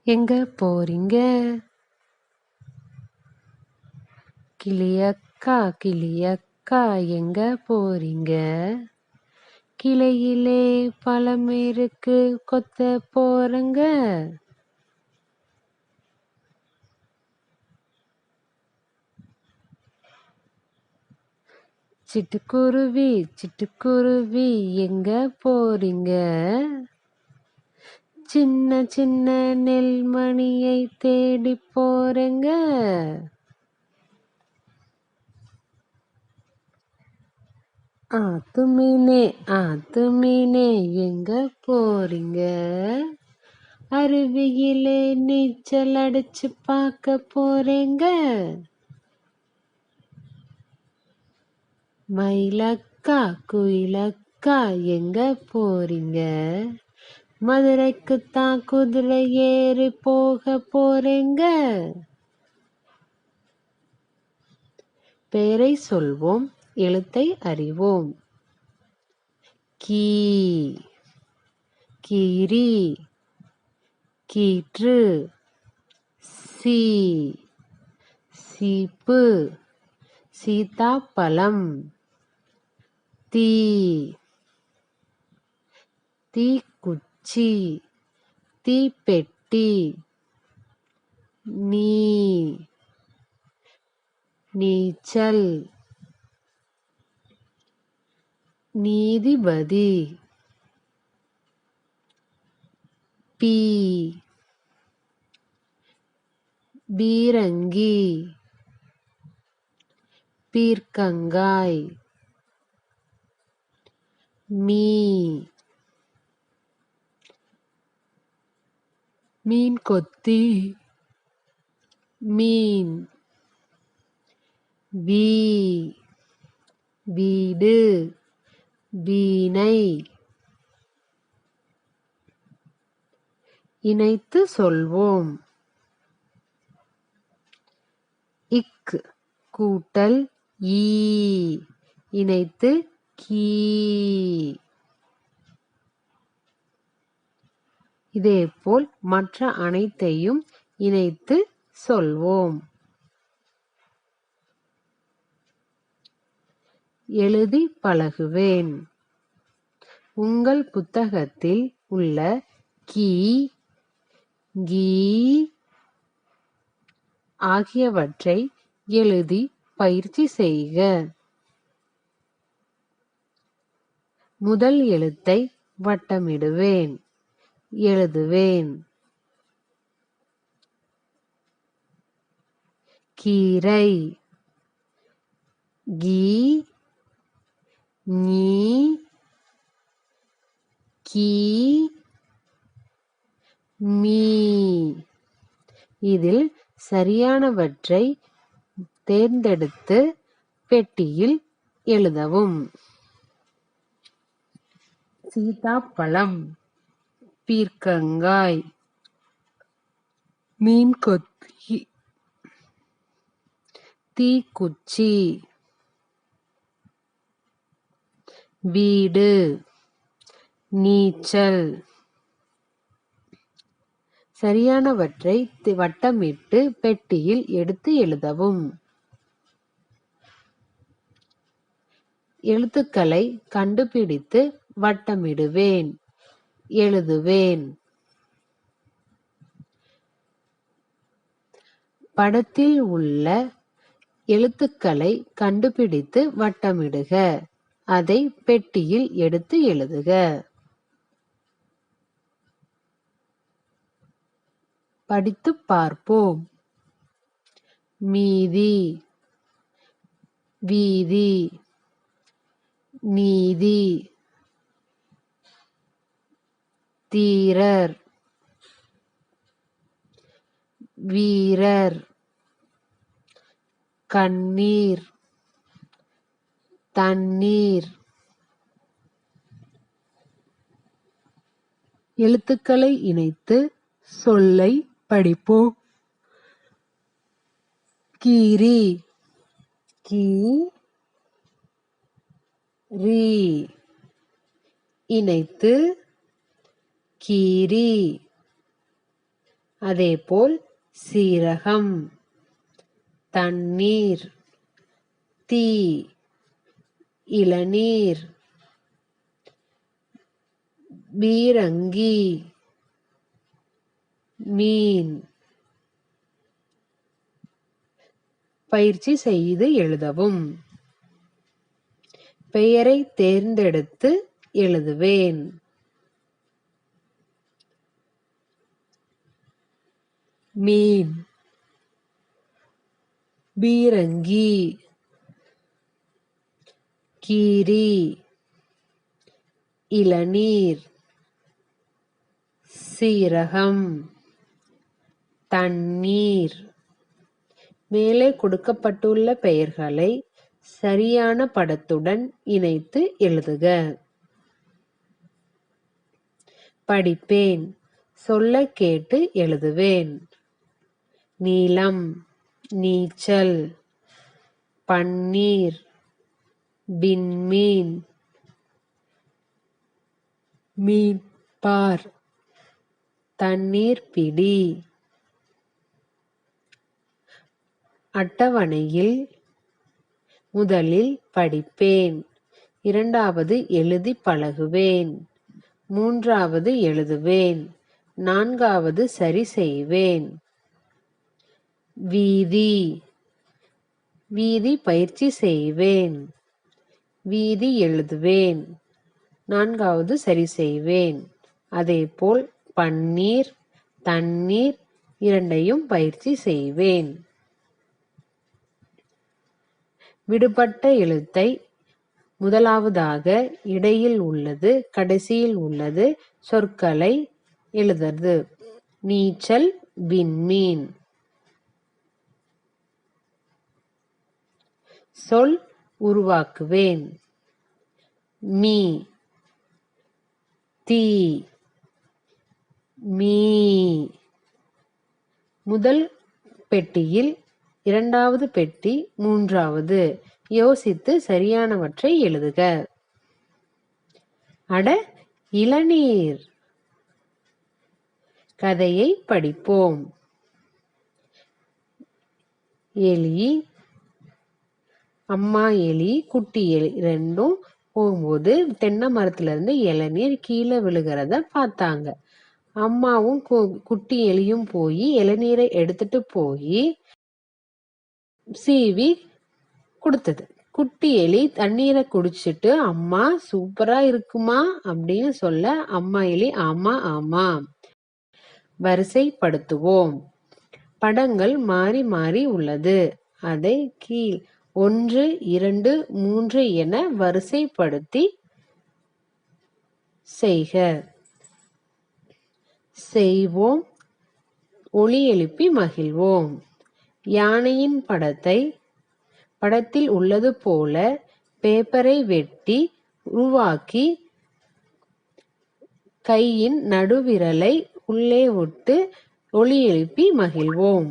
எங்க போறீங்க? கிளியக்கா கிளியக்கா எங்க போறீங்க? கிளையிலே பழம் இருக்கு கொத்த போறங்க. சிட்டுக்குருவி சிட்டுக்குருவி எங்க போறீங்க? சின்ன சின்ன நெல்மணியை தேடி போறேங்க. ஆத்து மீனே எங்க போறீங்க? அருவியிலே நீச்சல் அடிச்சு பார்க்க போறேங்க. மயிலக்கா குயிலக்கா எங்க போறீங்க? மதுரைக்குத்தான் குதிரை ஏறி போக போறேங்க. பெயரை சொல்வோம், எழுத்தை அறிவோம். கீ கீரி கீற்று. சி சீப்பு சீதாப்பழம். தீ தீக்குச்சி தீப்பெட்டி. நீ நீச்சல் நீதிபதி. பீ பீரங்கி பீர்க்கங்காய். மீ மீன் கொத்தி மீன். வீ வீடு வீணை. இணைத்து சொல்வோம். இக் கூட்டல் ஈ இணைத்து கீ. இதேபோல் மற்ற அனைத்தையும் இணைத்து சொல்வோம். எழுதி பழகுவேன். உங்கள் புத்தகத்தில் உள்ள கீ கீ ஆகியவற்றை எழுதி பயிற்சி செய்க. முதல் எழுத்தை வட்டமிடுவேன், எழுதுவேன். கீரை. கீ நீ கீ மீ. இதில் சரியானவற்றை தேர்ந்தெடுத்து பெட்டியில் எழுதவும். சீதாப்பழம் பீர்க்கங்காய் மீன் கொத்தி தீக்குச்சி வீடு நீச்சல். சரியானவற்றை வட்டமிட்டு பெட்டியில் எடுத்து எழுதவும். எழுத்துக்களை கண்டுபிடித்து வட்டமிடுவேன், எழுதுவேன். படத்தில் உள்ள எழுத்துக்களை கண்டுபிடித்து வட்டமிடுக. அதை பெட்டியில் எடுத்து எழுதுக. படித்துப் பார்ப்போம். மீதி வீதி நீதி. தீரர் வீரர். கண்ணீர் தண்ணீர். எழுத்துக்களை இணைத்து சொல்லை படிப்போம். கீரி கீ ரீ இணைத்து கீரி. அதேபோல் சீரகம், தண்ணீர், தீ, இளநீர், பீரங்கி, மீன். பயிற்சி செய்து எழுதவும். பெயரை தேர்ந்தெடுத்து எழுதுவேன். மீன், பீரங்கி, கீரி, இளநீர், சீரகம், தண்ணீர். மேலே கொடுக்கப்பட்டுள்ள பெயர்களை சரியான படத்துடன் இணைத்து எழுதுக. படிப்பேன். சொல்ல கேட்டு எழுதுவேன். நீலம், நீச்சல், பன்னீர், விண்மீன், மீன் பார், தண்ணீர் பிடி. அட்டவணையில் முதலில் படிப்பேன், இரண்டாவது எழுதி பழகுவேன், மூன்றாவது எழுதுவேன், நான்காவது சரி செய்வேன். வீதி, வீதி பயிற்சி செய்வேன், வீதி எழுதுவேன், நான்காவது சரி செய்வேன். அதேபோல் பன்னீர், தண்ணீர் இரண்டையும் பயிற்சி செய்வேன். விடுபட்ட எழுத்தை முதலாவதாக, இடையில் உள்ளது, கடைசியில் உள்ளது சொற்களை எழுதுறது. நீச்சல், விண்மீன். சொல் உருவாக்குவேன். மீ, தீ, மீ. முதல் பெட்டியில் இரண்டாவது பெட்டி, மூன்றாவது. யோசித்து சரியானவற்றை எழுதுக. அட, இளநீர். கதையை படிப்போம். எலி, அம்மா எலி, குட்டி எலி ரெண்டும் போகும்போது தென்னை மரத்துல இருந்து இளநீர் கீழே விழுகிறத பார்த்தாங்க. அம்மாவும் குட்டி எலியும் போய் இளநீரை எடுத்துட்டு போய் சீவி கொடுத்தது. குட்டி எலி தண்ணீரை குடிச்சிட்டு, அம்மா சூப்பரா இருக்குமா அப்படின்னு சொல்ல, அம்மா எலி ஆமா ஆமா. வரிசைப்படுத்துவோம். படங்கள் மாறி மாறி உள்ளது. அதை கீழ் 1, 2, 3 என வரிசைப்படுத்தி செய்க. செய்வோம், ஒலி எழுப்பி மகிழ்வோம். யானையின் படத்தில் உள்ளது போல பேப்பரை வெட்டி உருவாக்கி கையின் நடுவிரலை உள்ளே விட்டு ஒலி எழுப்பி மகிழ்வோம்.